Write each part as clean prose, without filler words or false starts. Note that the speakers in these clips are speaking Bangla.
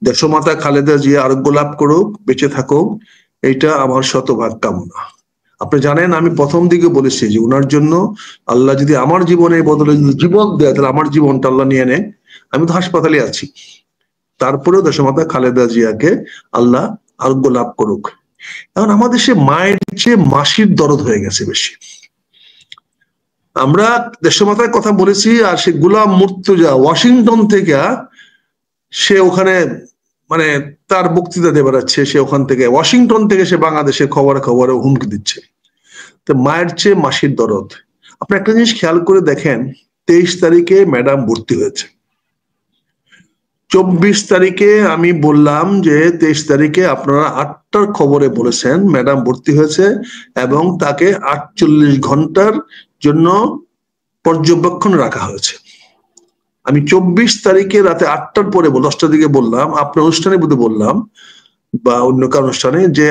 দেশমাতা খালেদা জিয়া আরোগ্য লাভ করুক, বেঁচে থাকুক, এইটা আমার শতভাগ কামনা। আপনি জানেন আমি প্রথম দিকে বলেছি যে উনার জন্য আল্লাহ যদি আমার জীবনে বদলে জীবন দেয় তাহলে আমার জীবনটা আল্লাহ নিয়ে নেয়। আমি তো হাসপাতালে আছি, তারপরেও দেশমাতা খালেদা জিয়াকে আল্লাহ আরোগ্য লাভ করুক। এখন আমাদের সে মায়ের চেয়ে মাসির দরদ হয়ে গেছে বেশি। আমরা দেশমাতার কথা বলেছি, আর সে গোলাম মুর্তজা ওয়াশিংটন থেকে সে ওখানে মানে তার বক্তৃতা দিয়ে বেড়াচ্ছে, সে ওখান থেকে ওয়াশিংটন থেকে সে বাংলাদেশের খবরে খবরে হুমকি দিচ্ছে। তো মায়ের চেয়ে মাসির দরদ। আপনি একটা জিনিস খেয়াল করে দেখেন, 23 তারিখে ম্যাডাম ভর্তি হয়েছে, 24 তারিখে আমি বললাম যে 23 তারিখে আপনারা 8টার খবরে বলেছেন ম্যাডাম ভর্তি হয়েছে এবং তাকে 48 ঘন্টার জন্য পর্যবেক্ষণ রাখা হয়েছে। আমি 24 তারিখে রাতে 8টার পরে 10টার দিকে বললাম, আপনার অনুষ্ঠানে বুঝে বললাম বা অন্য কারো অনুষ্ঠানে, যে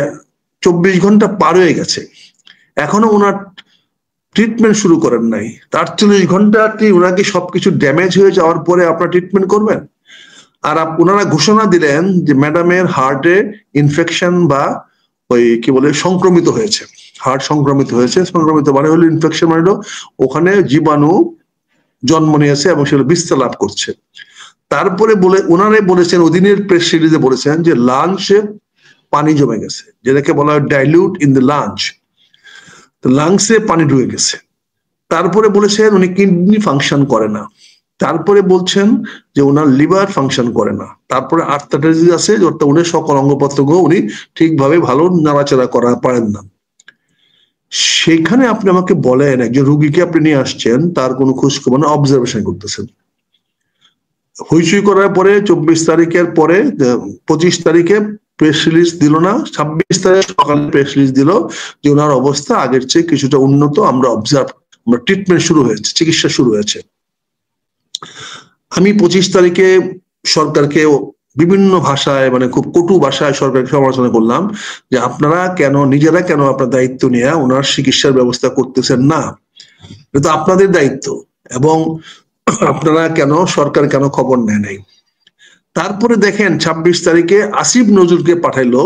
24 ঘন্টা পার হয়ে গেছে, এখনো ওনার ট্রিটমেন্ট শুরু করেন নাই। 48 ঘন্টা কি ওনাকে সবকিছু ড্যামেজ হয়ে যাওয়ার পরে আপনার ট্রিটমেন্ট করবেন? আর ওনারা ঘোষণা দিলেন যে ম্যাডামের হার্টে ইনফেকশন বা ওই কি বলে সংক্রমিত হয়েছে, হার্ট সংক্রমিত হয়েছে। সংক্রমিত মানে হলো ইনফেকশন, মানে হলো ওখানে জীবাণু জন্ম নিয়েছে এবং সেগুলো বিস্তার লাভ করছে। তারপরে ওনারা বলেছেন, অধীনের প্রেস রিলিজে বলেছেন যে লাংসে পানি জমে গেছে, যেটাকে বলা হয় ডাইলিউট ইন দ্য লাঞ্চ, তো লাংসে পানি ঢুকে গেছে। তারপরে বলেছেন উনি কিডনি ফাংশন করে না। তারপরে বলছেন যে ওনার লিভার ফাংশন করে না। তারপরে আর্থারাইটিস আছে, অর্থাৎ উনি সকল অঙ্গপ্রত্যঙ্গ উনি ঠিকভাবে ভালো নাড়াচাড়া করা পারেন না। সেখানে আপনি আমাকে বলেন, একজন রুগীকে আপনি নিয়ে আসছেন, তার কোনো খোঁজ খবর না, অবজারভেশন করতেছেন। হইচই করার পরে 24 তারিখের পরে 25 তারিখে প্রেস রিলিজ দিল না, 26 তারিখ সকালে প্রেস রিলিজ দিল যে ওনার অবস্থা আগের চেয়ে কিছুটা উন্নত, আমরা ট্রিটমেন্ট শুরু হয়েছে, চিকিৎসা শুরু হয়েছে। আমি 25 তারিখে সরকারকে বিভিন্ন ভাষায়, মানে খুব কটু ভাষায় সরকারকে সমালোচনা করলাম যে আপনারা নিজেরা কেন আপনার দায়িত্ব নিয়ে ওনার চিকিৎসার ব্যবস্থা করতেছেন না, এটা আপনাদের দায়িত্ব, এবং আপনারা সরকার কেন খবর নেয় নাই। তারপরে দেখেন 26 তারিখে আসিফ নজরুলকে পাঠাইলো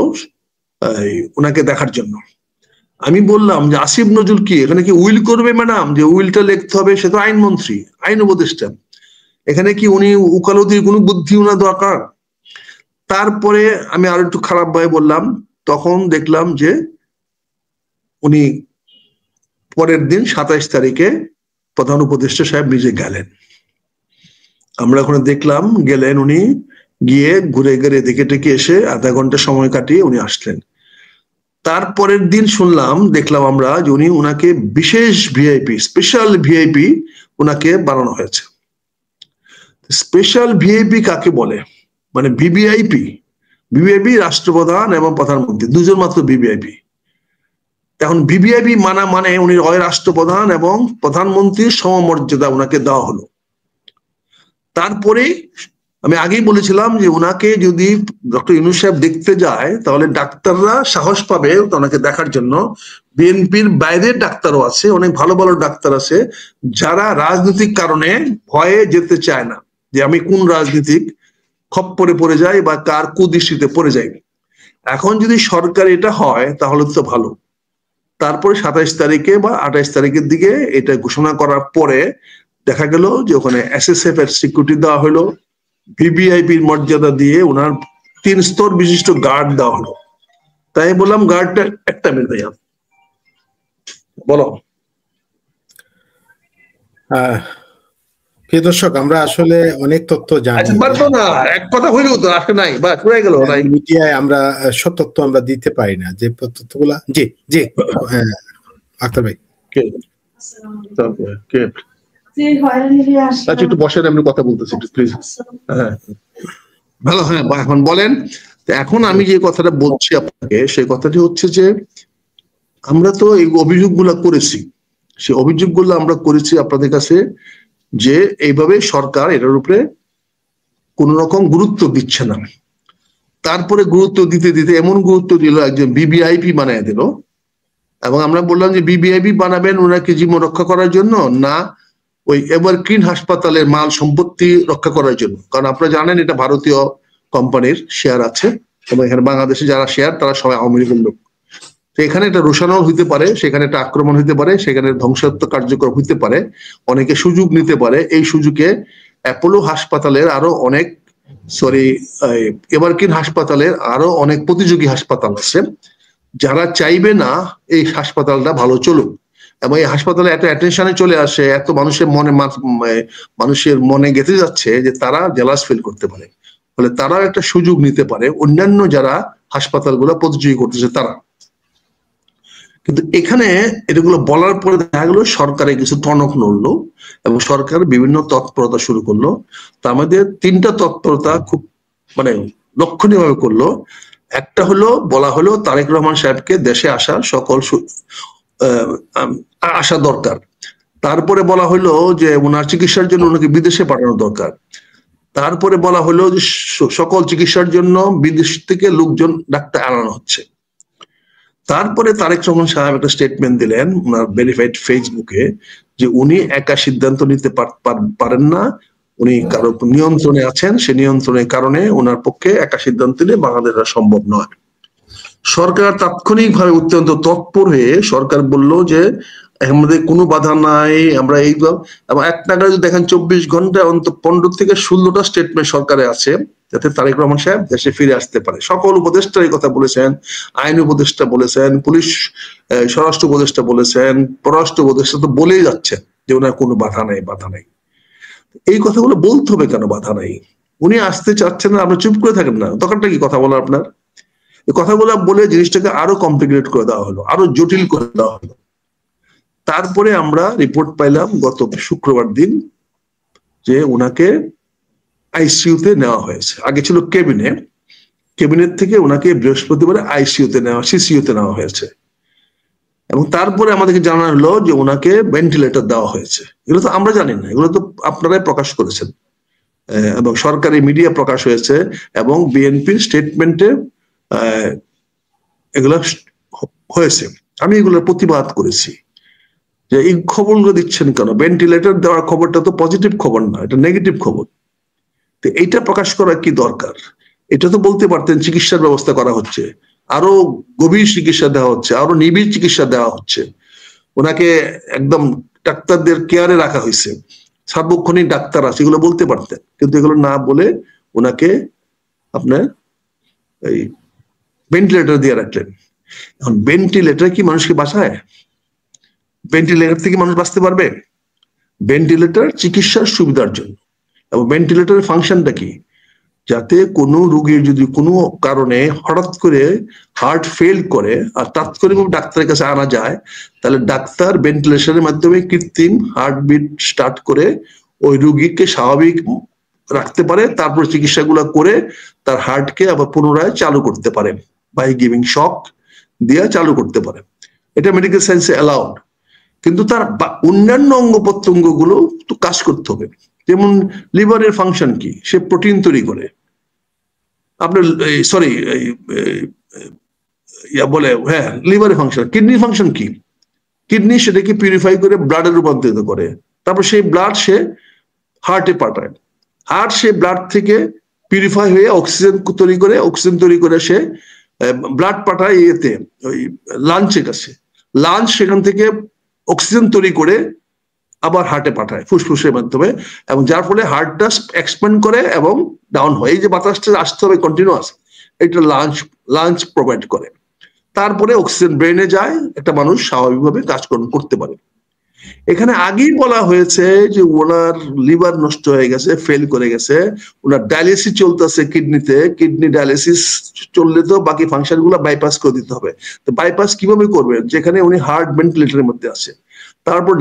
ওনাকে দেখার জন্য। আমি বললাম যে আসিফ নজরুল কি এখানে কি উইল করবে ম্যাডাম? যে উইলটা লিখতে হবে, সে তো আইনমন্ত্রী, আইন উপদেষ্টা, এখানে কি উনি উকালতির কোনো বুদ্ধি ওনার দরকার? তারপরে আমি আরো একটু খারাপ ভাবে বললাম, তখন দেখলাম যে উনি পরের দিন 27 তারিখে প্রধান উপদেষ্টা সাহেব নিজে গেলেন। আমরা ওখানে দেখলাম গেলেন, উনি গিয়ে ঘুরে ঘুরে দেখে টেকে এসে আধা ঘন্টা সময় কাটিয়ে উনি আসলেন। তারপরের দিন দেখলাম আমরা যে উনাকে বিশেষ ভিআইপি, স্পেশাল ভিআইপি উনাকে বানানো হয়েছে। স্পেশাল ভিআইপি কাকে বলে? মানে ভিভিআইপি, রাষ্ট্রপ্রধান এবং প্রধানমন্ত্রী দুজন মাত্র ভিভিআইপি। এখন ভিভিআইপি মানে উনি রাষ্ট্রপ্রধান এবং প্রধানমন্ত্রীর সমমর্যাদা উনাকে দেওয়া হলো। তারপরে আমি আগেই বলেছিলাম যে উনাকে যদি ডক্টর ইউনূস সাহেব দেখতে যায় তাহলে ডাক্তাররা সাহস পাবে ওনাকে দেখার জন্য। বিএনপির বাইরের ডাক্তারও আছে, অনেক ভালো ভালো ডাক্তার আছে যারা রাজনৈতিক কারণে ভয়ে যেতে চায় না, যে আমি কোন রাজনীতিক খপ্পরে পড়ে যাই বা কার কুদৃষ্টিতে পড়ে যাই। এখন যদি সরকার এটা হয় তাহলে তো ভালো। তারপরে 27 তারিখে বা 28 তারিখের দিকে এটা ঘোষণা করার পরে দেখা গেল যে ওখানে এসএসএফ এর সিকিউরিটি দেওয়া হলো, ভিভিআইপির মর্যাদা দিয়ে ওনার 3 স্তর বিশিষ্ট গার্ড দেওয়া হলো। তাই বললাম গার্ডটা একটা মিনিট ভাইয়া বলো। প্রিয় দর্শক, আমরা আসলে অনেক তথ্য জানি না, এক কথা হইলেও তো আসলে নাই বা পুরো গেল মিডিয়ায়, আমরা সব তথ্য আমরা দিতে পারি না, যে তথ্যগুলা। জি জি আক্তার ভাই, আচ্ছা একটু বসেন, আমি কথা বলতেছি একটু প্লিজ। হ্যাঁ ভালো, হ্যাঁ এখন বলেন। এখন আমি যে কথাটা বলছি আপনাকে, সেই কথাটি হচ্ছে যে আমরা তো এই অভিযোগগুলো করেছি, সেই অভিযোগগুলো আমরা করেছি আপনাদের কাছে যে এইভাবে সরকার এটার উপরে কোন রকম গুরুত্ব দিচ্ছে না। তারপরে গুরুত্ব দিতে দিতে এমন গুরুত্ব দিল, একজন ভিভিআইপি বানায় দিল। এবং আমরা বললাম যে ভিভিআইপি বানাবেন ওনাকে জীবন রক্ষা করার জন্য, না ওই এভারগ্রিন হাসপাতালের মাল সম্পত্তি রক্ষা করার জন্য। কারণ আপনারা জানেন এটা ভারতীয় কোম্পানির শেয়ার আছে, এবং এখানে বাংলাদেশে যারা শেয়ার তারা সবাই আওয়ামী লীগের লোক। তো এখানে একটা রোষানল হইতে পারে, সেখানে একটা আক্রমণ হইতে পারে, সেখানে ধ্বংসাত্মক কার্যক্রম হইতে পারে, অনেকে সুযোগ নিতে পারে। এই সুযোগে অ্যাপোলো হাসপাতালের আরো অনেক এভারগ্রিন হাসপাতালের আরো অনেক প্রতিযোগী হাসপাতাল আছে যারা চাইবে না এই হাসপাতালটা ভালো চলুক, এবং এই হাসপাতালে এত অ্যাটেনশনে চলে আসে, এত মানুষের মনে গেঁথে যাচ্ছে যে তারা জেলাস ফিল করতে পারে, ফলে তারা একটা সুযোগ নিতে পারে অন্যান্য যারা হাসপাতালগুলো প্রতিযোগী করতেছে তারা। কিন্তু এখানে এটাগুলো বলার পরে দেখা গেল সরকারে কিছু টনক নড়লো এবং সরকার বিভিন্ন তৎপরতা শুরু করলো। তা আমাদের 3টা তৎপরতা খুব লক্ষণীয় ভাবে করলো। একটা হলো, বলা হলো তারেক রহমান সাহেবকে দেশে আসা আসা দরকার। তারপরে বলা হলো যে ওনার চিকিৎসার জন্য ওনাকে বিদেশে পাঠানো দরকার। তারপরে বলা হলো যে সকল চিকিৎসার জন্য বিদেশ থেকে লোকজন ডাক্তার আনানো হচ্ছে। তারপরে তারেক রহমান সাহেব একটা স্টেটমেন্ট দিলেন ওনার ভেরিফাইড ফেসবুকে যে উনি একা সিদ্ধান্ত নিতে পারেন না, উনি কারো নিয়ন্ত্রণে আছেন, সে নিয়ন্ত্রণের কারণে ওনার পক্ষে একা সিদ্ধান্ত নিলে বাংলাদেশে সম্ভব নয়। সরকার তাৎক্ষণিকভাবে অত্যন্ত তৎপর হয়ে সরকার বলল যে আমাদের কোনো বাধা নাই, আমরা এই এবং এক নাগারে যদি দেখেন 24 ঘন্টা অন্তত 15 থেকে 16টা স্টেটমেন্ট সরকারে আছে যাতে তারেক রহমান সাহেব দেশে ফিরে আসতে পারে। সকল উপদেষ্টা এই কথা বলেছেন, আইন উপদেষ্টা বলেছেন, পুলিশ স্বরাষ্ট্র উপদেষ্টা বলেছেন, পররাষ্ট্র উপদেষ্টা তো বলেই যাচ্ছে যে ওনার কোনো বাধা নাই, বাধা নাই। এই কথাগুলো বলতে হবে কেন বাধা নাই? উনি আসতে চাচ্ছেন না, আপনি চুপ করে থাকেন না, দরকারটা কি কথা বলার আপনার? এই কথাগুলো বলে জিনিসটাকে আরো কমপ্লিকেট করে দেওয়া হলো, আরো জটিল করে দেওয়া হলো। তারপরে আমরা রিপোর্ট পাইলাম গত শুক্রবার দিন যে ওনাকে আইসিইউতে নেওয়া হয়েছে। আগে ছিল ক্যাবিনেট থেকে ওনাকে বৃহস্পতিবারে সিসিইউতে নেওয়া হয়েছে, এবং তারপরে আমাদেরকে জানানো হলো যে ওনাকে ভেন্টিলেটর দেওয়া হয়েছে। এগুলো তো আমরা জানি না, এগুলো তো আপনারাই প্রকাশ করেছেন এবং সরকারি মিডিয়া প্রকাশ হয়েছে, এবং বিএনপির স্টেটমেন্টে এগুলো হয়েছে। আমি এগুলোর প্রতিবাদ করেছি যে এই খবরগুলো দিচ্ছেন কেন? ভেন্টিলেটর দেওয়ার খবরটা তো পজিটিভ খবর না, এটা নেগেটিভ খবর। তো এইটা প্রকাশ করা কি দরকার? এটা তো বলতে পারতেন চিকিৎসার ব্যবস্থা করা হচ্ছে, আরো গভীর চিকিৎসা দেওয়া হচ্ছে, আরো নিবিড় চিকিৎসা দেওয়া হচ্ছে, ওনাকে একদম ডাক্তারদের কেয়ারে রাখা হয়েছে, সার্বক্ষণিক ডাক্তার আছে, এগুলো বলতে পারতেন। কিন্তু এগুলো না বলে ওনাকে আপনার এই ভেন্টিলেটর দিয়ে রাখলেন। এখন ভেন্টিলেটর কি মানুষকে বাঁচায়? ভেন্টিলেটর থেকে মানুষ বাঁচতে পারবে? ভেন্টিলেটর চিকিৎসার সুবিধার জন্য, এবং ভেন্টিলেটরের ফাংশনটা কি? যাতে কোনো রোগীর যদি কোনো কারণে হঠাৎ করে হার্ট ফেল করে আর তাৎক্ষণিকভাবে ডাক্তারের কাছে আনা যায়, তাহলে ডাক্তার ভেন্টিলেশনের মাধ্যমে কৃত্রিম হার্টবিট স্টার্ট করে ওই রোগীকে স্বাভাবিক রাখতে পারে, তারপর চিকিৎসাগুলো করে তার হার্টকে আবার পুনরায় চালু করতে পারে, বাই গিভিং শক দিয়ে চালু করতে পারে। এটা মেডিকেল সায়েন্সে অ্যালাউড। কিন্তু তার অন্যান্য অঙ্গ প্রত্যঙ্গ গুলো তো কাজ করতে হবে। যেমন লিভারের ফাংশন কি? সে প্রোটিন তৈরি করে। আপনার লিভারের ফাংশন। কিডনির ফাংশন কি? কিডনি সেটাকে পিউরিফাই করে ব্লাডে রূপান্তরিত করে, তারপর সেই ব্লাড সে হার্টে পাঠায়। হার্ট সে ব্লাড থেকে পিউরিফাই হয়ে অক্সিজেন তৈরি করে সে ব্লাড পাঠায় ওই লাঞ্চের কাছে। লাঞ্চ সেখান থেকে অক্সিজেন তৈরি করে আবার হার্টে পাঠায় ফুসফুসের মাধ্যমে, এবং যার ফলে হার্টটা এক্সপ্যান্ড করে এবং ডাউন হয়। এই যে বাতাসটা আসতে হবে কন্টিনিউয়াস, এটা লাঞ্চ প্রোভাইড করে। তারপরে অক্সিজেন ব্রেনে যায়, একটা মানুষ স্বাভাবিকভাবে কাজকর্ম করতে পারে। এখানে আগেই বলা হয়েছে যে ওনার লিভার নষ্ট হয়ে গেছে, ফেল করে গেছে, ওনার ডায়ালিসিস চলতেছে কিডনিতে। কিডনি ডায়ালিসিস চললে তো বাকি ফাংশন গুলো বাইপাস করে দিতে হবে। তো বাইপাস কিভাবে করবেন যেখানে উনি হার্ট ভেন্টিলেটরের মধ্যে আছে? তারপর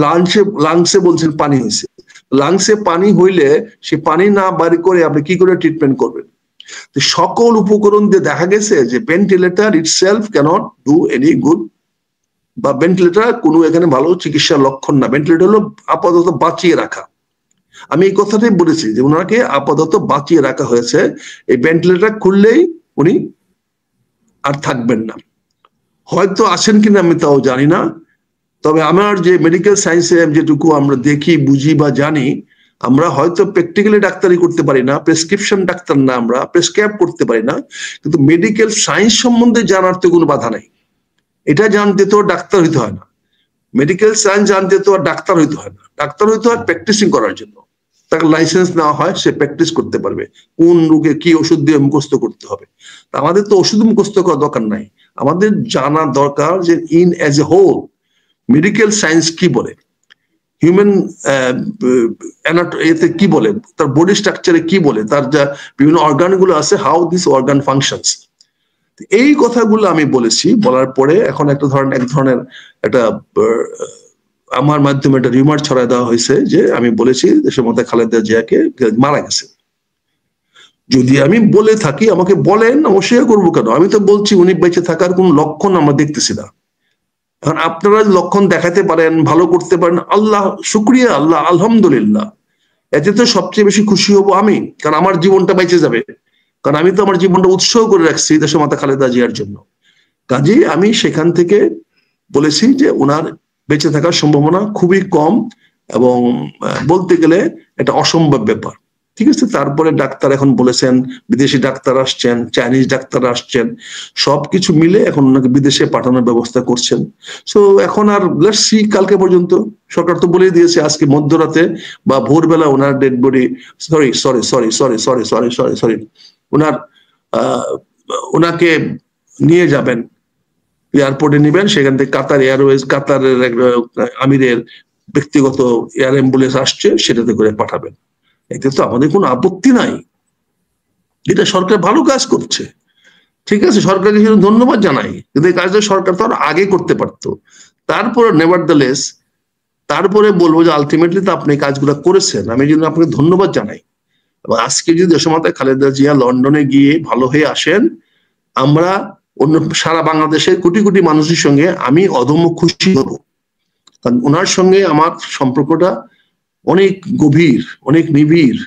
লাংসে বলছেন পানি হয়েছে। লাংসে পানি হইলে সে পানি না বাড়ি করে আপনি কি করে ট্রিটমেন্ট করবেন? তো সকল উপকরণ দিয়ে দেখা গেছে যে ventilator itself cannot do any good, বা ভেন্টিলেটর কোনো এখানে ভালো চিকিৎসার লক্ষণ না। ভেন্টিলেটর হলো আপাতত বাঁচিয়ে রাখা। আমি এই কথাটাই বলেছি যে ওনাকে আপাতত বাঁচিয়ে রাখা হয়েছে। এই ভেন্টিলেটর খুললেই উনি আর থাকবেন না। হয়তো আছেন কিনা আমি তাও জানি না, তবে আমার যে মেডিকেল সায়েন্সে যেটুকু আমরা দেখি, বুঝি বা জানি, আমরা হয়তো প্র্যাকটিক্যালি ডাক্তারি করতে পারি না, প্রেসক্রিপশন ডাক্তার না, আমরা প্রেসক্রাইব করতে পারি না, কিন্তু মেডিকেল সায়েন্স সম্বন্ধে জানার তো কোনো বাধা নাই। এটা জানতে তো ডাক্তার হইতে হয় না, মেডিকেল সায়েন্স জানতে তো আর ডাক্তার হইতে হয় না। ডাক্তার হইতে হয় প্র্যাকটিসিং করার জন্য, তাকে লাইসেন্স নেওয়া হয়, সে প্র্যাকটিস করতে পারবে কোন রোগে কি ওষুধ দিয়ে মুখস্থ করতে হবে। আমাদের তো ওষুধ মুখস্থ করার দরকার নাই, আমাদের জানা দরকার যে in as a whole medical science কি বলে, হিউম্যান এতে কি বলে, তার বডি স্ট্রাকচারে কি বলে, তার যা বিভিন্ন অর্গান গুলো আছে, হাউ দিস অর্গান ফাংশনস। এই কথাগুলো আমি বলেছি, বলার পরে এখন এক ধরনের একটা আমার মাধ্যমে একটা রিউমার ছড়ায় দেওয়া হয়েছে যে আমি বলেছি দেশের মধ্যে খালেদা জিয়াকে মারা গেছে। যদি আমি বলে থাকি আমাকে বলেন, অবশ্যই করবো কেন, আমি তো বলছি উনি বেঁচে থাকার কোন লক্ষণ আমরা দেখতেছি না। এখন আপনারা লক্ষণ দেখাতে পারেন, ভালো করতে পারেন, আল্লাহ শুক্রিয়া, আল্লাহ আলহামদুলিল্লাহ, এতে তো সবচেয়ে বেশি খুশি হব আমি, কারণ আমার জীবনটা বেঁচে যাবে, কারণ আমি তো আমার জীবনটা উৎসর্গ করে রাখছি দেশমাতা খালেদা জিয়ার জন্য। কাজেই আমি সেখান থেকে বলেছি যে ওনার বেঁচে থাকার সম্ভাবনা খুবই কম, এবং বলতে গেলে এটা অসম্ভব ব্যাপার। ঠিক আছে, তারপরে ডাক্তার এখন বলেছেন, বিদেশি ডাক্তার আসছেন, চাইনিজ ডাক্তার আসছেন, সবকিছু মিলে এখন ওনাকে বিদেশে পাঠানোর ব্যবস্থা করছেন। সো এখন আর লেটস সি, কালকে পর্যন্ত সরকার তো বলে দিয়েছে আজকে মধ্যরাতে বা ভোরবেলা ওনার ডেড বডি, সরি ওনার ওনাকে নিয়ে যাবেন, এয়ারপোর্টে নিবেন, সেখান থেকে কাতার এয়ারওয়েজ, কাতারের আমিরের ব্যক্তিগত এয়ার অ্যাম্বুলেন্স আসছে, সেটাতে করে পাঠাবেন। এতে তো আমাদের কোনো আপত্তি নাই, এটা সরকার ভালো কাজ করছে। ঠিক আছে, সরকারকে ধন্যবাদ জানাই, কিন্তু এই কাজটা সরকার তো আর আগে করতে পারতো। তারপরে নেভারদালেস, তারপরে বলবো যে আলটিমেটলি তো আপনি কাজগুলো করেছেন, আমি জন্য আপনাকে ধন্যবাদ জানাই। এবং আজকে যদি দেশমাতা খালেদা জিয়া লন্ডনে গিয়ে ভালো হয়ে আসেন, আমরা অন্য সারা বাংলাদেশের কোটি কোটি মানুষের সঙ্গে আমি অদম্য খুশি হব, কারণ ওনার সঙ্গে আমার সম্পর্কটা অনেক গভীর, অনেক নিবিড়।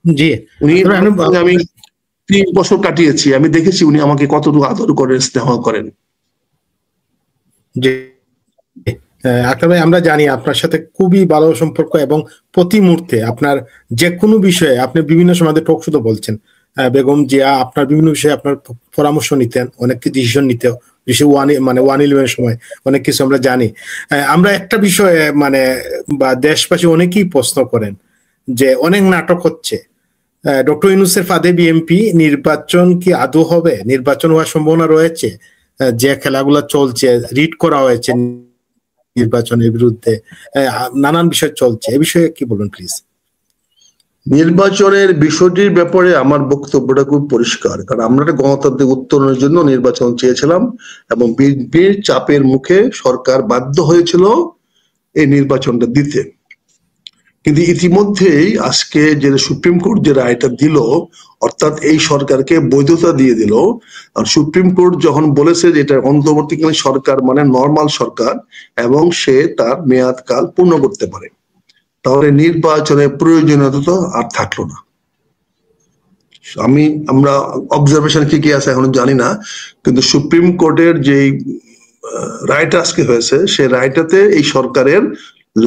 জি, উনি আমি 3 বছর কাটিয়েছি, আমি দেখেছি উনি আমাকে কতটুকু আদর করেন, স্নেহ করেন। জি আক্তার ভাই, আমরা জানি আপনার সাথে খুবই ভালো সম্পর্ক, এবং প্রতি মুহূর্তে আপনার যে কোনো বিষয়ে আপনি বিভিন্ন সময় টক শুধু বলছেন, বেগম জিয়া আপনার বিভিন্ন বিষয়ে আপনার পরামর্শ নিতেন, অনেক ডিসিশন নিতেও, বিশেষ 111 সময় অনেক কিছু আমরা জানি। আমরা একটা বিষয়ে বা দেশবাসী অনেকেই প্রশ্ন করেন যে অনেক নাটক হচ্ছে, ডক্টর ইউনূসের ফাঁদে বিএনপি, নির্বাচন কি আদৌ হবে, নির্বাচন হওয়ার সম্ভাবনা রয়েছে, যে খেলাগুলো চলছে, রিট করা হয়েছে নির্বাচনের বিরুদ্ধে, নানান বিষয় চলছে, এ বিষয়ে কি বলুন প্লিজ। নির্বাচনের বিষয়টির ব্যাপারে আমার বক্তব্যটা খুব পরিষ্কার, কারণ আমরা একটা গণতান্ত্রিক উত্তরণের জন্য নির্বাচন চেয়েছিলাম, এবং বিএনপির চাপের মুখে সরকার বাধ্য হয়েছিল এই নির্বাচনটা দিতে। কিন্তু ইতিমধ্যেই আজকে যে সুপ্রিম কোর্ট যে রায়টা দিল, অর্থাৎ এই সরকারকে বৈধতা দিয়ে দিল। আর সুপ্রিম কোর্ট যখন বলেছে যে এটা অন্তর্বর্তীকালীন সরকার মানে নর্মাল সরকার, এবং সে তার মেয়াদকাল পূর্ণ করতে পারে, তাহলে নির্বাচনের প্রয়োজনীয়তা তো আর থাকলো না। আমরা অবজারভেশন কি কি আছে এখন জানি না, কিন্তু সুপ্রিম কোর্টের যে রায়টা আজকে হয়েছে, সে রায়টাতে এই সরকারের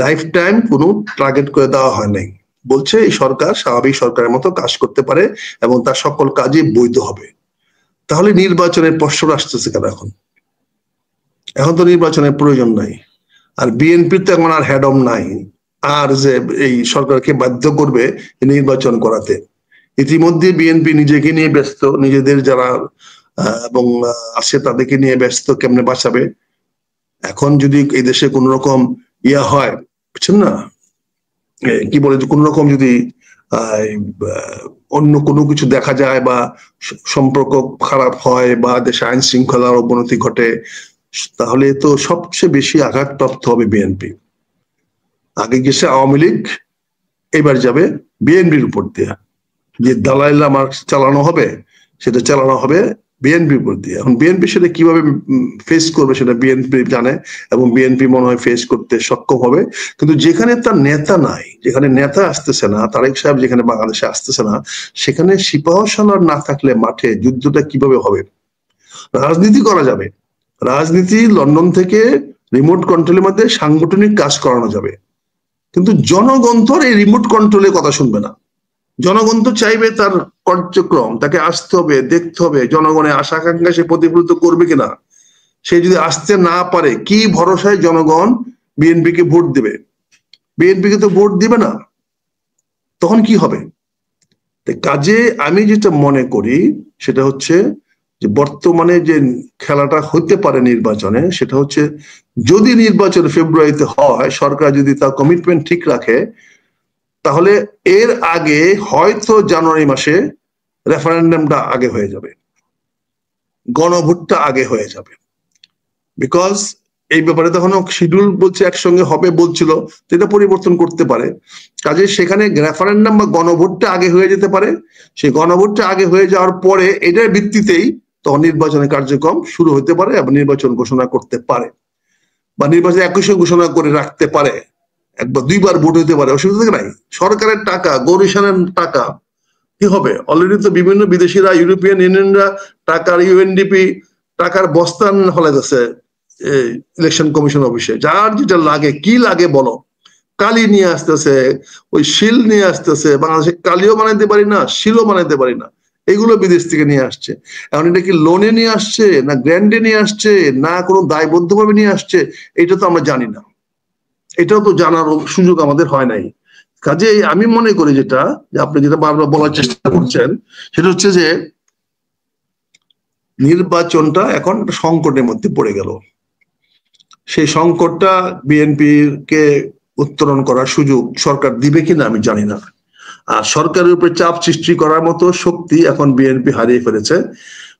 লাইফ টাইম কোনো টার্গেট করে দেওয়া হয় নাই। বলছে এই সরকার স্বাভাবিক সরকারের মতো কাজ করতে পারে এবং তার সকল কাজই বৈধ হবে। তাহলে নির্বাচনের প্রশ্ন আসতেছে কেন এখন? এখন তো নির্বাচনের প্রয়োজন নাই, আর বিএনপির তো এখন আর হেডম নাই আর যে এই সরকারকে বাধ্য করবে নির্বাচন করাতে। ইতিমধ্যে বিএনপি নিজেকে নিয়ে ব্যস্ত, নিজেদের যারা এবং আছে তাদেরকে নিয়ে ব্যস্ত, কেমনে বাঁচাবে। এখন যদি এই দেশে কোন রকম ইয়া হয়, বুঝছেন না, কি বলে, কোন রকম যদি অন্য কোনো কিছু দেখা যায় বা সম্পর্ক খারাপ হয় বা দেশে আইন শৃঙ্খলার অবনতি ঘটে, তাহলে তো সবচেয়ে বেশি আঘাতপ্রাপ্ত হবে বিএনপি। আগে গেছে আওয়ামী লীগ, এবার যাবে বিএনপির উপর দিয়ে। যে দালাই লামা চালানো হবে, সেটা চালানো হবে বিএনপির উপর দিয়ে। এখন বিএনপি সেটা কিভাবে ফেস করবে সেটা বিএনপি জানে, এবং বিএনপি মনে হয় ফেস করতে সক্ষম হবে। কিন্তু যেখানে তার নেতা নাই, যেখানে নেতা আসতেছে না, তারেক সাহেব যেখানে বাংলাদেশে আসতেছে না, সেখানে সিপাহ সালার না থাকলে মাঠে যুদ্ধটা কিভাবে হবে? রাজনীতি করা যাবে, রাজনীতি লন্ডন থেকে রিমোট কন্ট্রোলের মধ্যে সাংগঠনিক কাজ করানো যাবে, কিন্তু জনগণ তো আর এই রিমোট কন্ট্রোলের কথা শুনবে না। জনগণ তো চাইবে তার কার্যক্রম, তাকে আসতে হবে, দেখতে হবে জনগণের আশা আকাঙ্ক্ষা সে প্রতিফলিত করবে কিনা। সে যদি আসতে না পারে, কি ভরসায় জনগণ বিএনপিকে ভোট দেবে? বিএনপিকে তো ভোট দিবে না, তখন কি হবে? কাজে আমি যেটা মনে করি সেটা হচ্ছে যে বর্তমানে যে খেলাটা হতে পারে নির্বাচনে, সেটা হচ্ছে যদি নির্বাচন ফেব্রুয়ারিতে হয়, সরকার যদি তার কমিটমেন্ট ঠিক রাখে, তাহলে এর আগে হয়তো জানুয়ারি মাসে রেফারেন্ডামটা আগে হয়ে যাবে, গণভোটটা আগে হয়ে যাবে। বিকজ এই ব্যাপারে তখন শিডিউল বলছে একসঙ্গে হবে বলছিল, এটা পরিবর্তন করতে পারে। কাজে সেখানে রেফারেন্ডাম বা গণভোটটা আগে হয়ে যেতে পারে। সেই গণভোটটা আগে হয়ে যাওয়ার পরে এটার ভিত্তিতেই তখন নির্বাচনের কার্যক্রম শুরু হতে পারে এবং নির্বাচন ঘোষণা করতে পারে, বা নির্বাচন একই সঙ্গে ঘোষণা করে রাখতে পারে। একবার দুইবার ভোট হতে পারে, অসুবিধা নাই। সরকারের টাকা, গৌরীশানের টাকা কি হবে? অলরেডি তো বিভিন্ন বিদেশিরা, ইউরোপিয়ান ইউনিয়নরা টাকার, ইউএনডিপি টাকার বস্তান ফলাইতেছে ইলেকশন কমিশন অফিসে। যার যেটা লাগে, কি লাগে বলো, কালি নিয়ে আসতেছে, ওই শিল নিয়ে আসতেছে। বাংলাদেশে কালিও বানাইতে পারি না, শিলও বানাইতে পারি না, এগুলো বিদেশ থেকে নিয়ে আসছে। এখন এটা কি লোনে নিয়ে আসছে, না গ্র্যান্ডে নিয়ে আসছে, না কোনো দায়বদ্ধভাবে নিয়ে আসছে, এটা তো আমরা জানি না। এটাও তো জানার সুযোগ আমাদের হয় নাই। কাজে আমি মনে করি যেটা, যে আপনি যেটা বারবার বলার চেষ্টা করছেন, সেটা হচ্ছে যে নির্বাচনটা এখন সংকটের মধ্যে পড়ে গেল। সেই সংকটটা বিএনপির কে উত্তরণ করার সুযোগ সরকার দিবে কিনা আমি জানি না। আর সরকারের উপরে চাপ সৃষ্টি করার মতো শক্তি এখন বিএনপি হারিয়ে ফেলেছে।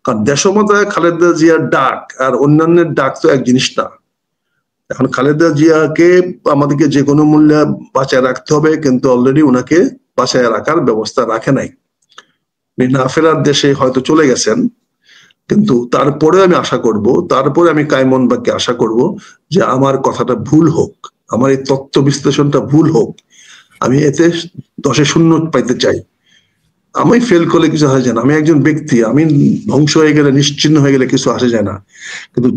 কারণ দেশমাতায় খালেদা জিয়ার ডাক আর অন্যান্যের ডাক তো এক জিনিস না। এখন খালেদা জিয়াকে আমাদেরকে যে কোনো মূল্যে বাঁচায় রাখতে হবে, কিন্তু অলরেডি ওনাকে বাঁচায় রাখার ব্যবস্থা রাখে নাই। না ফেরার দেশে হয়তো চলে গেছেন, কিন্তু তারপরে আমি আশা করব, তারপরে আমি কায়মন বাক্যে আশা করব যে আমার কথাটা ভুল হোক, আমার এই তত্ত্ব বিশ্লেষণটা ভুল হোক, আমি এতে 10-এ 0 পাইতে চাই। আমি ফেল করলে কিছু আসে যায় না, আমি একজন ব্যক্তি, আমি ধ্বংস হয়ে গেলে, নিশ্চিহ্ন হয়ে গেলে কিছু আসে যায় না। কিন্তু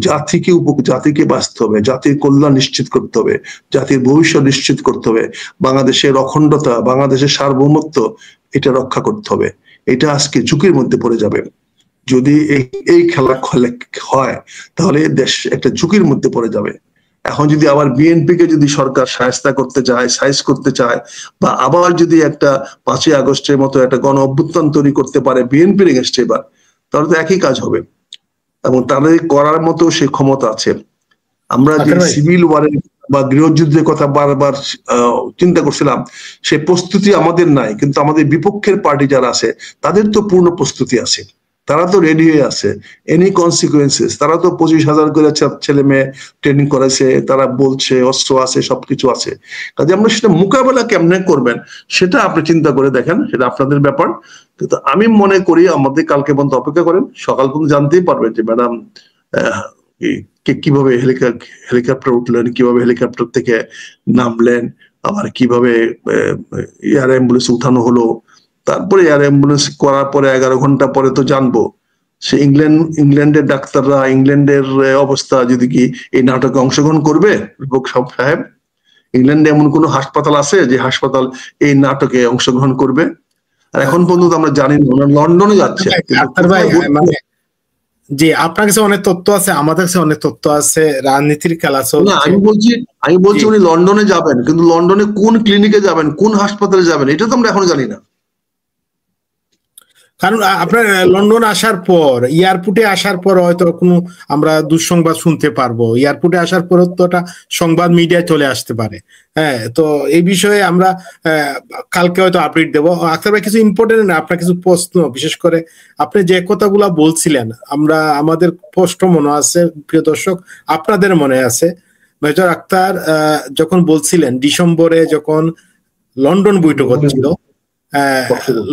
জাতিকে বাঁচতে হবে, জাতির কল্যাণ নিশ্চিত করতে হবে, জাতির ভবিষ্যৎ নিশ্চিত করতে হবে, বাংলাদেশের অখণ্ডতা, বাংলাদেশের সার্বভৌমত্ব, এটা রক্ষা করতে হবে। এটা আজকে ঝুঁকির মধ্যে পড়ে যাবে। যদি এই খেলা হয়, তাহলে দেশ একটা ঝুঁকির মধ্যে পড়ে যাবে। এখন যদি আবার বিএনপি কে যদি সরকার শায়েস্তা করতে চায়, সাইজ করতে চায়, বা আবার যদি একটা 5ই আগস্টের মতো একটা গণ অভ্যুত্থান তৈরি করতে পারে বিএনপির এগেনস্টে এবার, তাহলে তো একই কাজ হবে, এবং তাদের করার মতো সে ক্ষমতা আছে। আমরা যে সিভিল ওয়ারের বা গৃহযুদ্ধের কথা বারবার চিন্তা করছিলাম, সে প্রস্তুতি আমাদের নাই, কিন্তু আমাদের বিপক্ষের পার্টি যারা আছে তাদের তো পূর্ণ প্রস্তুতি আছে, তারা তো রেডি হয়ে আছে। এনি কনসিকুয়েন্সেস, তারা তো 25,000 করে ছেলে মেয়ে ট্রেনিং করেছে, তারা বলছে অস্ত্র আছে, সবকিছু আছে। কাজে আমরা সেটা মোকাবেলা কেমনে করবেন সেটা আপনি চিন্তা করে দেখেন, সেটা আপনাদের ব্যাপার। কিন্তু আমি মনে করি আমাদের কালকে পর্যন্ত অপেক্ষা করেন, সকাল পর্যন্ত জানতেই পারবেন যে ম্যাডাম কিভাবে হেলিকপ্টার উঠলেন, কিভাবে হেলিকপ্টার থেকে নামলেন, আবার কিভাবে এয়ার অ্যাম্বুলেন্স উঠানো হলো। তারপরে এয়ার অ্যাম্বুলেন্স করার পরে 11 ঘন্টা পরে তো জানবো সে ইংল্যান্ডের ডাক্তাররা, ইংল্যান্ডের অবস্থা যদি কি এই নাটকে অংশগ্রহণ করবে। সাহেব, ইংল্যান্ডে এমন কোন হাসপাতাল আছে যে হাসপাতাল এই নাটকে অংশগ্রহণ করবে? আর এখন পর্যন্ত আমরা জানি না, ওনারা লন্ডনে যাচ্ছে। জি, আপনার কাছে অনেক তথ্য আছে, আমাদের কাছে অনেক তথ্য আছে, রাজনীতির খেলা চলছে। না, আমি বলছি উনি লন্ডনে যাবেন, কিন্তু লন্ডনে কোন ক্লিনিকে যাবেন, কোন হাসপাতালে যাবেন, এটা তো আমরা এখনো জানি না। কারণ আপনার লন্ডন আসার পর, এয়ারপোর্টে আসার পর হয়তো কোনো আমরা দুঃসংবাদ শুনতে পারবো। এয়ারপোর্টে আসার পর তো একটা সংবাদ মিডিয়ায় চলে আসতে পারে। হ্যাঁ, তো এই বিষয়ে আমরা কালকে হয়তো আপডেট দেবো। আখতার ভাই, কিছু ইম্পর্টেন্ট আপনার কিছু প্রশ্ন, বিশেষ করে আপনি যে কথাগুলা বলছিলেন, আমাদের স্পষ্ট মনে আছে, প্রিয় দর্শক আপনাদের মনে আছে, মেজর আখতার যখন বলছিলেন ডিসেম্বরে যখন লন্ডন বৈঠক হচ্ছিল,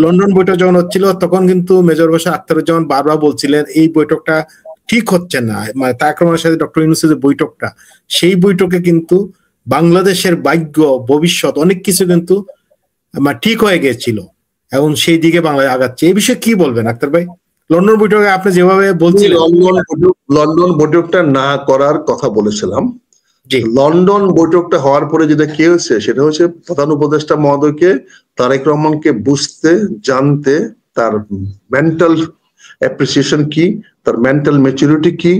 লন্ডন বৈঠক যখন হচ্ছিল, তখন কিন্তু মেজর বাশার আখতারুজ্জামান বারবার বলছিলেন এই বৈঠকটা ঠিক হচ্ছে না, মানে তারেক রহমানের সাথে ডক্টর ইউনূসের যে বৈঠকটা, সেই বৈঠকে কিন্তু বাংলাদেশের ভাগ্য, ভবিষ্যৎ অনেক কিছু কিন্তু ঠিক হয়ে গেছিল এবং সেই দিকে বাংলাদেশ আগাচ্ছে। এই বিষয়ে কি বলবেন আখতার ভাই? লন্ডন বৈঠকে আপনি যেভাবে বলছিলেন, লন্ডন বৈঠকটা না করার কথা বলেছিলাম, জি। লন্ডন বৈঠকটা হওয়ার পরে যেটা কি হয়েছে সেটা হচ্ছে প্রধান উপদেষ্টা মহোদয়কে তারেক রহমানকে বুঝতে, জানতে, তার মেন্টাল অ্যাপ্রিসিয়েশন কি, তার মেন্টাল ম্যাচুরিটি কি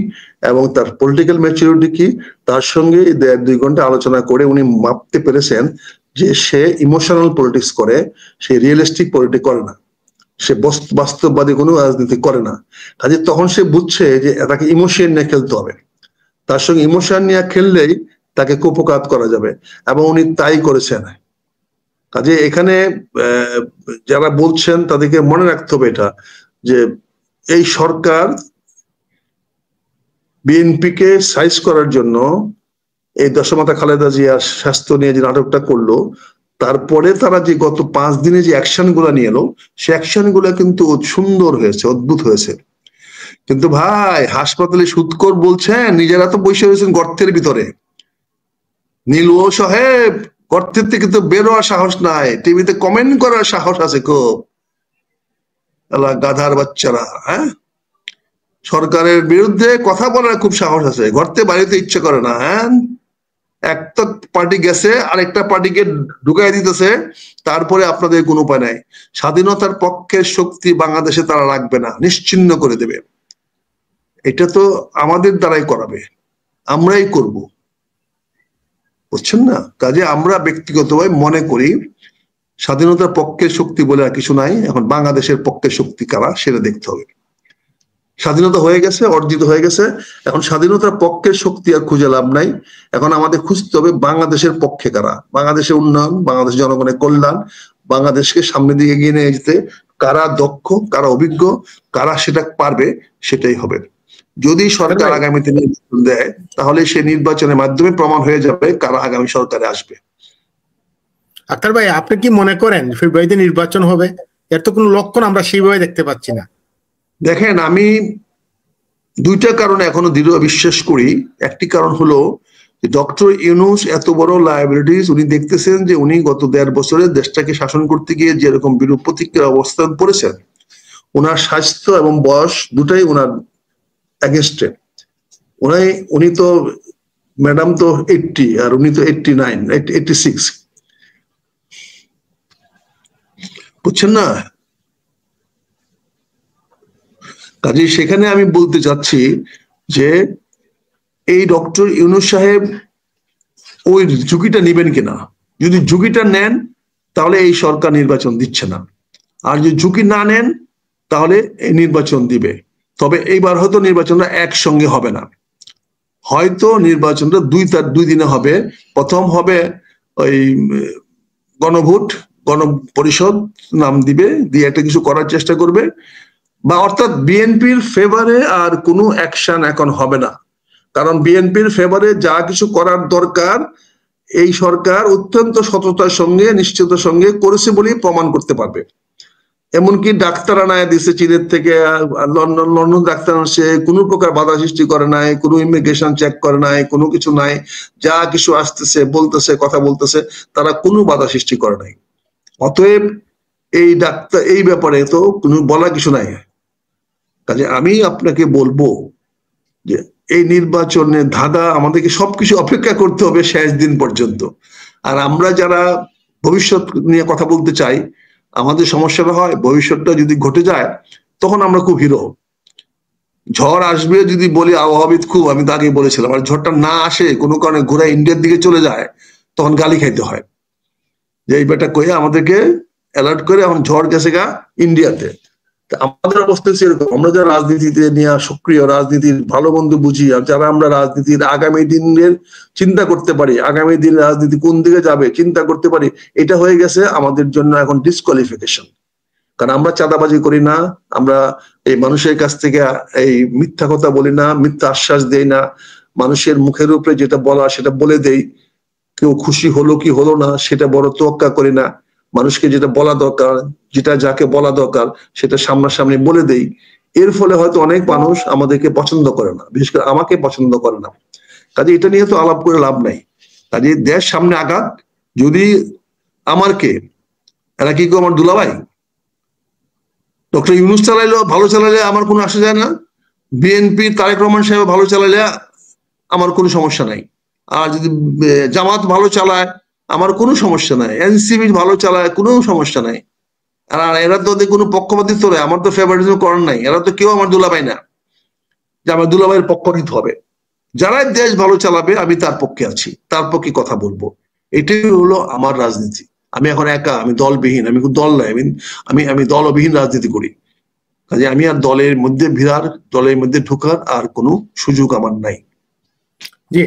এবং তার পলিটিক্যাল ম্যাচুরিটি কি, তার সঙ্গে 1.5-2 ঘন্টা আলোচনা করে উনি মাপতে পেরেছেন যে সে ইমোশনাল পলিটিক্স করে, সে রিয়েলিস্টিক পলিটিক্স করে না, সে বাস্তববাদী কোনো রাজনীতি করে না। কাজে তখন সে বুঝছে যে তাকে ইমোশন নিয়ে খেলতে হবে, তার সঙ্গে ইমোশন নিয়ে খেললেই তাকে কুপঘাত করা যাবে এবং উনি তাই করেছেন। কাজে এখানে যারা বলছেন তাদেরকে মনে রাখতে হবে এটা, যে এই সরকার বিএনপিকে সাইজ করার জন্য এই দশমাতা খালেদা জিয়ার স্বাস্থ্য নিয়ে যে নাটকটা করলো, তারপরে তারা যে গত 5 দিনে যে অ্যাকশন গুলা নিয়ে এলো, সে অ্যাকশন গুলা কিন্তু সুন্দর হয়েছে, অদ্ভুত হয়েছে। কিন্তু ভাই হাসপাতালে সুদখোর বলছেন, নিজেরা তো বসে হয়েছেন গর্তের ভিতরে। নীলুও সাহেব গর্তের থেকে তো বেরোয়ার সাহস নাই, টিভিতে কমেন্ট করার সাহস আছে খুব। গাধার বাচ্চারা, হ্যাঁ, সরকারের বিরুদ্ধে কথা বলার খুব সাহস আছে, গর্তে বাড়িতে ইচ্ছে করে না। হ্যাঁ, একটা পার্টি গেছে আরেকটা পার্টিকে ঢুকাই দিতেছে, তারপরে আপনাদের কোনো উপায় নাই। স্বাধীনতার পক্ষের শক্তি বাংলাদেশে তারা রাখবে না, নিশ্চিহ্ন করে দেবে। এটা তো আমাদের দ্বারাই করাবে, আমরাই করব, বুঝছেন না? কাজে আমরা ব্যক্তিগতভাবে মনে করি স্বাধীনতার পক্ষের শক্তি বলে আর কিছু নাই, এখন বাংলাদেশের পক্ষের শক্তি কারা সেটা দেখতে হবে। স্বাধীনতা হয়ে গেছে, অর্জিত হয়ে গেছে, এখন স্বাধীনতার পক্ষের শক্তি আর খুঁজে লাভ নাই। এখন আমাদের খুঁজতে হবে বাংলাদেশের পক্ষে কারা, বাংলাদেশের উন্নয়ন, বাংলাদেশের জনগণের কল্যাণ, বাংলাদেশকে সামনের দিকে এগিয়ে নিয়ে যেতে কারা দক্ষ, কারা অভিজ্ঞ, কারা সেটা পারবে, সেটাই হবে। যদি সরকার আগামীতে নির্বাচন দেয় তাহলে সে নির্বাচনের মাধ্যমে প্রমাণ হয়ে যাবে কারা আগামী সরকারে আসবে। আক্তার ভাই, আপনি কি মনে করেন ফেব্রুয়ারিতে নির্বাচন হবে? এর তো কোনো লক্ষণ আমরা সেইভাবে দেখতে পাচ্ছি না। দেখেন, আমি 2টা কারণে এখনো দৃঢ় বিশ্বাস করি। একটি কারণ হলো যে ডক্টর ইউনূস এত বড় লায়াবিলিটিস, উনি দেখতেছেন যে উনি গত 1.5 বছরে দেশটাকে শাসন করতে গিয়ে যেরকম বিরূপ প্রতিক্রিয়ার অবস্থান পড়েছেন, ওনার স্বাস্থ্য এবং বয়স দুটাই ওনার এগেনস্টে। উনি তো, ম্যাডাম তো 80 আর উনি তো 89, 86, বুঝছেন না? কাজে সেখানে আমি বলতে চাচ্ছি যে এই ডক্টর ইউনূস সাহেব ওই ঝুঁকিটা নেবেন কিনা। যদি ঝুঁকিটা নেন তাহলে এই সরকার নির্বাচন দিচ্ছে না, আর যদি ঝুঁকি না নেন তাহলে এই নির্বাচন দিবে। তবে এইবার হয়তো নির্বাচনটা একসঙ্গে হবে না, হয়তো নির্বাচনটা 2 দিনে হবে। প্রথম হবে ওই গণভোট, গণপরিষদ নাম দিবে, দিয়ে একটা কিছু করার চেষ্টা করবে, বা অর্থাৎ বিএনপির ফেভারে আর কোনো অ্যাকশন এখন হবে না। কারণ বিএনপির ফেভারে যা কিছু করার দরকার এই সরকার অত্যন্ত সততার সঙ্গে, নিশ্চয়তার সঙ্গে করেছে বলেই প্রমাণ করতে পারবে। এমনকি ডাক্তার আনায় দিছে চীনের থেকে, লন্ডন ডাক্তার আসে, কোনো প্রকার বাধা সৃষ্টি করে নাই, কোনো ইমিগ্রেশন চেক করে নাই, কোনো কিছু নাই। যা কিছু আসতেছে, বলতেছে, কথা বলতেছে, তারা কোনো বাধা সৃষ্টি করে নাই। অতএব এই ডাক্তার, এই ব্যাপারে তো কোনো বলা কিছু নাই। কাজে আমি আপনাকে বলবো যে এই নির্বাচনে ধাঁধা, আমাদেরকে সবকিছু অপেক্ষা করতে হবে শেষ দিন পর্যন্ত। আর আমরা যারা ভবিষ্যৎ নিয়ে কথা বলতে চাই, আমাদের সমস্যাটা হয় ভবিষ্যৎটা যদি ঘটে যায় তখন আমরা খুব হিরো। ঝড় আসবে যদি বলি আবহাওয়াবিদ খুব, আমি তো আগেই বলেছিলাম, আর ঝড়টা না আসে কোনো কারণে ঘোড়া ইন্ডিয়ার দিকে চলে যায়, তখন গালি খাইতে হয় যে এই বেটা কয়ে আমাদেরকে অ্যালার্ট করে এখন ঝড় গেছে গা ইন্ডিয়াতে। আমাদের অবস্থা সেরকম, আমরা যারা রাজনীতিতে নিয়ে সক্রিয়, রাজনীতির ভালো মন্দ বুঝি, আর যারা আমরা রাজনীতির আগামী দিনের চিন্তা করতে পারি, আগামী দিন রাজনীতি কোন দিকে যাবে চিন্তা করতে পারি, এটা হয়ে গেছে আমাদের জন্য এখন ডিসকোয়ালিফিকেশন। কারণ আমরা চাঁদাবাজি করি না, আমরা এই মানুষের কাছ থেকে এই মিথ্যা কথা বলি না, মিথ্যা আশ্বাস দেই না, মানুষের মুখের উপরে যেটা বলা সেটা বলে দেই, কেউ খুশি হলো কি হলো না সেটা বড় তোয়াক্কা করি না, মানুষকে যেটা বলা দরকার, যেটা যাকে বলা দরকার সেটা সামনাসামনি বলে দেই। এর ফলে হয়তো অনেক মানুষ আমাদেরকে পছন্দ করে না, বিশেষ করে আমাকে পছন্দ করে না। কাজে এটা নিয়ে তো আলাপ করে লাভ নাই। কাজে দেশ সামনে আগাক। যদি আমার কে, এরা কি কেউ আমার দুলাভাই? ডক্টর ইউনূস চালাইলো, ভালো চালাইলে আমার কোনো আসে যায় না, বিএনপি তারেক রহমান সাহেব ভালো চালাইলে আমার কোনো সমস্যা নাই। আর যদি জামাত ভালো চালায় আমার কোনো সমস্যা নাই, এনসিপি ভালো চালায় কোনো সমস্যা নাই। আর এরা তো ওদের কোনো পক্ষপাতিত্ব নেই, আমার তো ফেভারিজম করার নাই, এরা তো কেউ আমার দুলাভাই না যে আমার দুলাভাইয়ের পক্ষ নিতে হবে। যারা দেশ ভালো চালাবে আমি তার পক্ষে আছি, তার পক্ষে কথা বলবো, এটাই হলো আমার রাজনীতি। আমি এখন একা, আমি দলবিহীন, আমি দল নাই, আমি আমি দলবিহীন রাজনীতি করি। কাজে আমি আর দলের মধ্যে ভিড়ার, দলের মধ্যে ঢোকার আর কোনো সুযোগ আমার নাই। জি